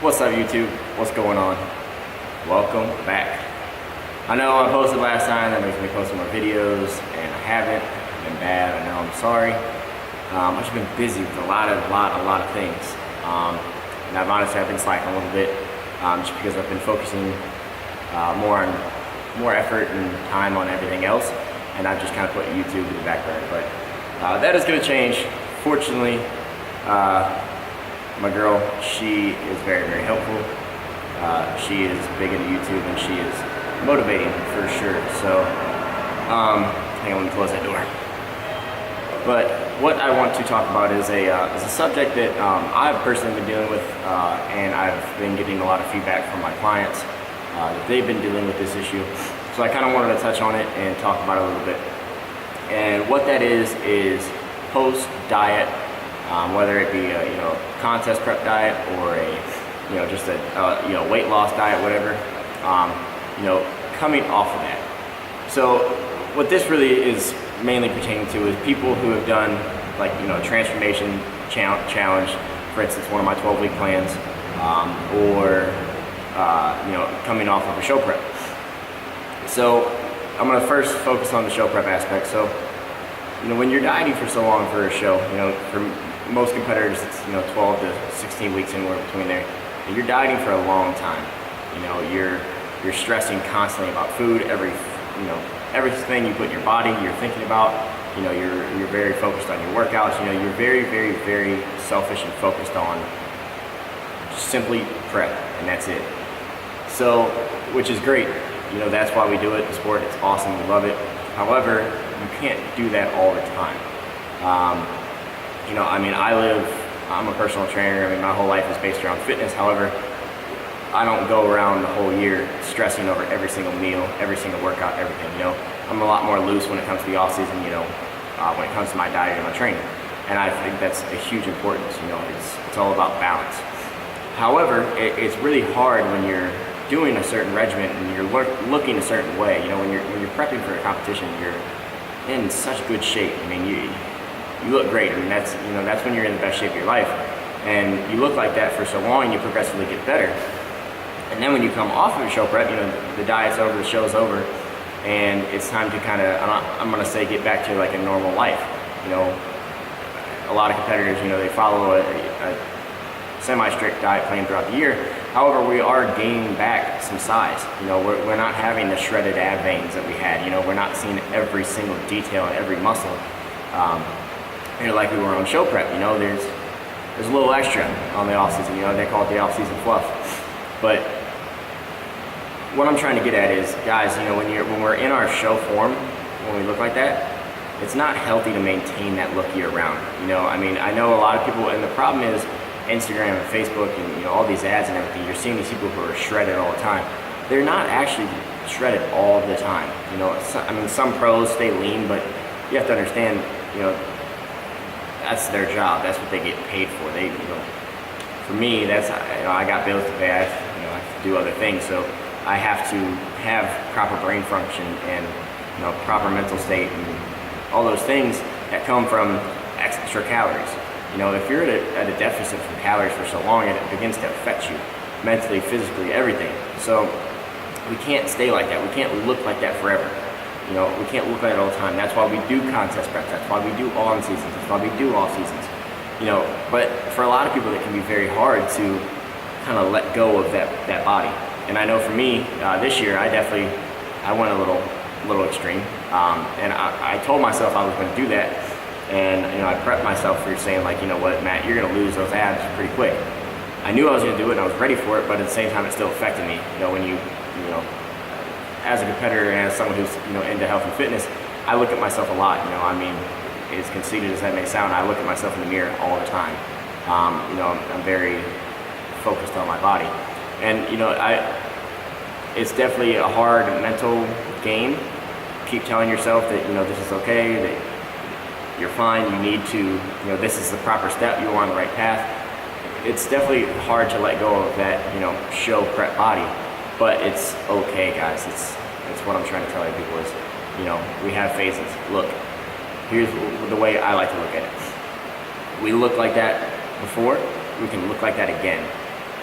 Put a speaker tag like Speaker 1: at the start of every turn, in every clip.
Speaker 1: What's up, YouTube? What's going on? Welcome back. I know I posted last time, that makes me post more videos, and I haven't. It's been bad, I know, I'm sorry. I've just been busy with a lot of things. And I've been slacking a little bit, just because I've been focusing more effort and time on everything else, and I've just kind of put YouTube in the back burner. But that is going to change. Fortunately, my girl, she is very, very helpful. She is big into YouTube, and she is motivating for sure. So, hang on, let me close that door. But what I want to talk about is a subject that I've personally been dealing with, and I've been getting a lot of feedback from my clients that they've been dealing with this issue. So I kind of wanted to touch on it and talk about it a little bit. And what that is post-diet, whether it be a contest prep diet or a just a weight loss diet, whatever, coming off of that. So what this really is mainly pertaining to is people who have done a transformation challenge, for instance, one of my 12-week plans, or coming off of a show prep. So I'm going to first focus on the show prep aspect. So when you're dieting for so long for a show, for most competitors it's 12 to 16 weeks, anywhere between there, and you're dieting for a long time. You're stressing constantly about food. Everything you put in your body, you're thinking about. You're very focused on your workouts. You're very, very, very selfish and focused on simply prep, and that's it. So, which is great. That's why we do it. The sport, it's awesome. We love it. However, you can't do that all the time. I'm a personal trainer. My whole life is based around fitness. However, I don't go around the whole year stressing over every single meal, every single workout, everything. I'm a lot more loose when it comes to the off season. When it comes to my diet and my training, and I think that's a huge importance. It's all about balance. However, it's really hard when you're doing a certain regimen and you're looking a certain way. When you're prepping for a competition, you're in such good shape. You look great. That's when you're in the best shape of your life, and you look like that for so long, and you progressively get better. And then when you come off of a show prep, the diet's over, the show's over, and it's time to kind of, I'm going to say, get back to a normal life. A lot of competitors, they follow a semi-strict diet plan throughout the year. However, we are gaining back some size. We're not having the shredded ab veins that we had. We're not seeing every single detail and every muscle, like we were on show prep. There's a little extra on the off season. They call it the off season fluff. But what I'm trying to get at is, guys, when we're in our show form, when we look like that, it's not healthy to maintain that look year round. I know a lot of people, and the problem is Instagram and Facebook and all these ads and everything, you're seeing these people who are shredded all the time. They're not actually shredded all the time. Some pros stay lean, but you have to understand, that's their job. That's what they get paid for. For me, that's, I got bills to pay. I have to do other things, so I have to have proper brain function and proper mental state and all those things that come from extra calories. If you're at a deficit from calories for so long, it begins to affect you mentally, physically, everything. So we can't stay like that. We can't look like that forever. We can't look like that all the time. That's why we do contest prep. That's why we do on seasons. That's why we do off seasons. But for a lot of people, it can be very hard to kind of let go of that body. And I know for me, this year, I went a little extreme. And I told myself I was going to do that. And I prepped myself for saying, what, Matt, you're going to lose those abs pretty quick. I knew I was going to do it, and I was ready for it, but at the same time, it still affected me. When as a competitor and as someone who's into health and fitness, I look at myself a lot. As conceited as that may sound, I look at myself in the mirror all the time. I'm very focused on my body, and it's definitely a hard mental game. Keep telling yourself that this is okay, that you're fine, you need to, this is the proper step, you're on the right path. It's definitely hard to let go of that, show prep body, but it's okay, guys. It's what I'm trying to tell you people is, we have phases. Look, here's the way I like to look at it. We look like that before, we can look like that again.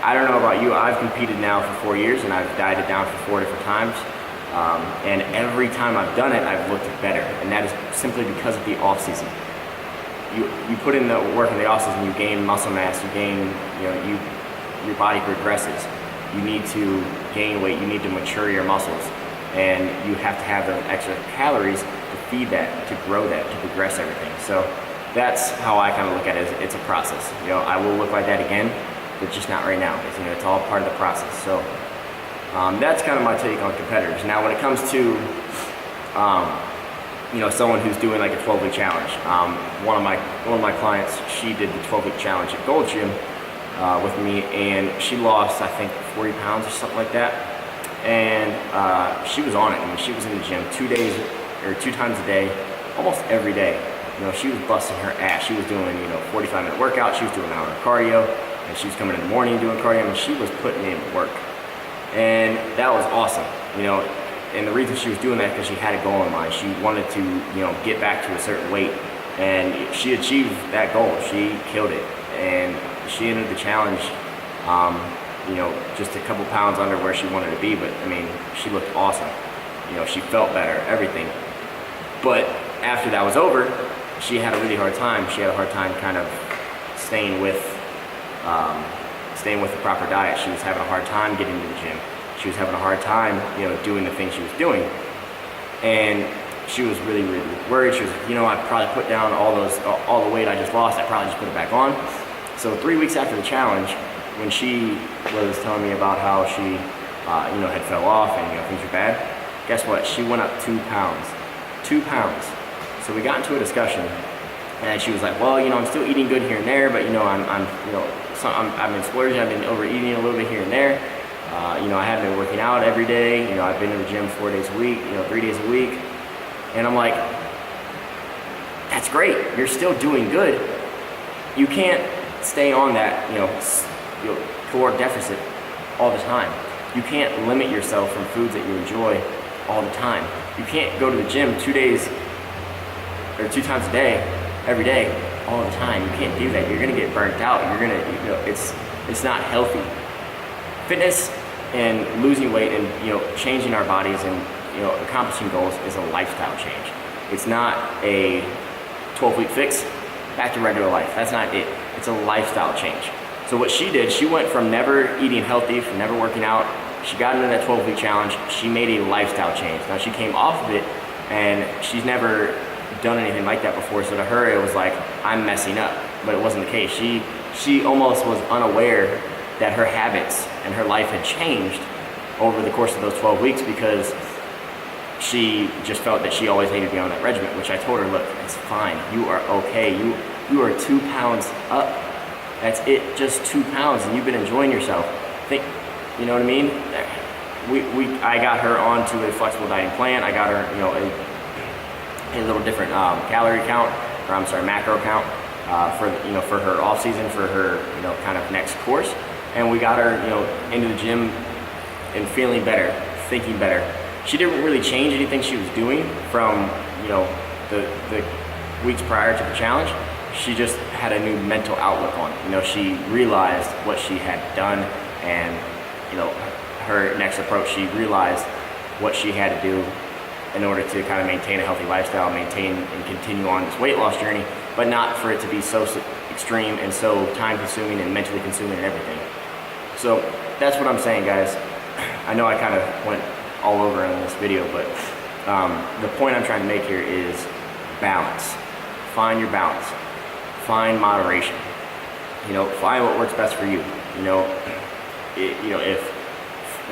Speaker 1: I don't know about you, I've competed now for 4 years and I've dieted down for 4 different times. And every time I've done it, I've looked better. And that is simply because of the off season. You put in the work in the off season, you gain muscle mass, you gain, your body progresses. You need to gain weight, you need to mature your muscles. And you have to have those extra calories to feed that, to grow that, to progress everything. So that's how I kind of look at it. It's a process. I will look like that again, but just not right now. It's all part of the process. So that's kind of my take on competitors. Now, when it comes to someone who's doing like a 12-week challenge, one of my clients, she did the 12-week challenge at Gold Gym with me, and she lost, I think, 40 pounds or something like that. And she was on it. She was in the gym 2 times a day, almost every day. She was busting her ass. She was doing 45-minute workout. She was doing an hour of cardio, and she was coming in the morning doing cardio. She was putting in work, and that was awesome. And the reason she was doing that because she had a goal in mind. She wanted to get back to a certain weight, and she achieved that goal. She killed it, and she ended the challenge. Just a couple pounds under where she wanted to be, but she looked awesome. She felt better, everything. But after that was over, she had a really hard time. She had a hard time kind of staying with the proper diet. She was having a hard time getting to the gym. She was having a hard time, doing the things she was doing. And she was really, really worried. She was like, I probably put down all the weight I just lost. I probably just put it back on. So 3 weeks after the challenge, when she was telling me about how she, had fell off and things were bad, guess what? She went up 2 pounds. 2 pounds. So we got into a discussion, and she was like, "Well, I'm still eating good here and there, but I've been splurging. I've been overeating a little bit here and there. I have been working out every day. I've been in the gym 4 days a week. 3 days a week." And I'm like, "That's great. You're still doing good. You can't stay on that, caloric deficit all the time. You can't limit yourself from foods that you enjoy all the time. You can't go to the gym 2 times a day, every day, all the time. You can't do that. You're gonna get burnt out. You're gonna, it's not healthy. Fitness and losing weight and changing our bodies and accomplishing goals is a lifestyle change. It's not a 12-week fix back to regular life. That's not it. It's a lifestyle change. So what she did, she went from never eating healthy, from never working out. She got into that 12-week challenge. She made a lifestyle change. Now she came off of it, and she's never done anything like that before. So to her, it was like, I'm messing up. But it wasn't the case. She almost was unaware that her habits and her life had changed over the course of those 12 weeks because she just felt that she always needed to be on that regimen, which I told her, look, it's fine. You are okay. You are 2 pounds up. That's it, just 2 pounds, and you've been enjoying yourself. You know what I mean? I got her onto a flexible dieting plan. I got her, a little different calorie count, or I'm sorry, macro count for her off season, for her kind of next course, and we got her into the gym and feeling better, thinking better. She didn't really change anything she was doing from the weeks prior to the challenge. She just had a new mental outlook on it. She realized what she had done, and her next approach, she realized what she had to do in order to kind of maintain a healthy lifestyle, maintain and continue on this weight loss journey, but not for it to be so extreme and so time consuming and mentally consuming and everything. So that's what I'm saying, guys. I know I kind of went all over in this video, but the point I'm trying to make here is balance. Find your balance. Find moderation. Find what works best for you. If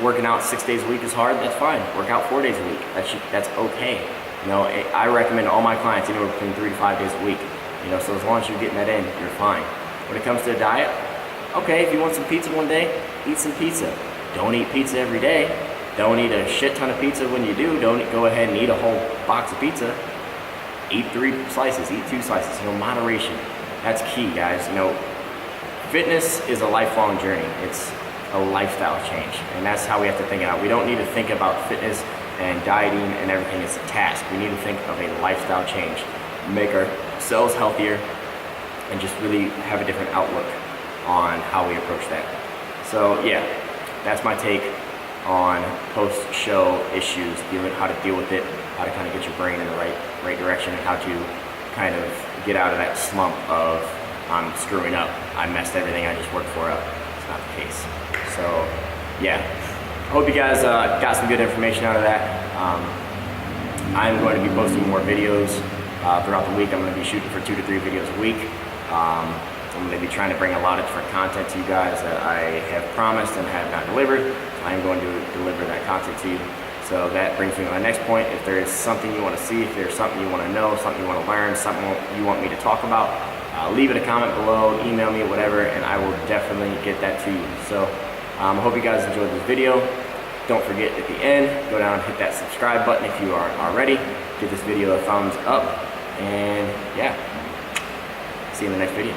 Speaker 1: working out 6 days a week is hard, that's fine. Work out 4 days a week. That's okay. I recommend all my clients anywhere between 3 to 5 days a week. So as long as you're getting that in, you're fine. When it comes to a diet, okay, if you want some pizza one day, eat some pizza. Don't eat pizza every day. Don't eat a shit ton of pizza when you do. Don't go ahead and eat a whole box of pizza. Eat 3 slices, eat 2 slices. Moderation. That's key, guys. Fitness is a lifelong journey. It's a lifestyle change, and that's how we have to think about it. We don't need to think about fitness and dieting and everything as a task. We need to think of a lifestyle change, make ourselves healthier, and just really have a different outlook on how we approach that. So yeah, that's my take on post-show issues, how to deal with it, how to kind of get your brain in the right direction, and how to kind of get out of that slump of I'm screwing up, I messed everything I just worked for up. It's not the case. So yeah, I hope you guys got some good information out of that. I'm going to be posting more videos throughout the week. I'm going to be shooting for 2 to 3 videos a week. I'm going to be trying to bring a lot of different content to you guys that I have promised and have not delivered. So I'm going to deliver that content to you. So that brings me to my next point. If there is something you want to see, if there's something you want to know, something you want to learn, something you want me to talk about, leave it a comment below, email me, whatever, and I will definitely get that to you. So I hope you guys enjoyed this video. Don't forget at the end, go down and hit that subscribe button if you aren't already. Give this video a thumbs up, and yeah, see you in the next video.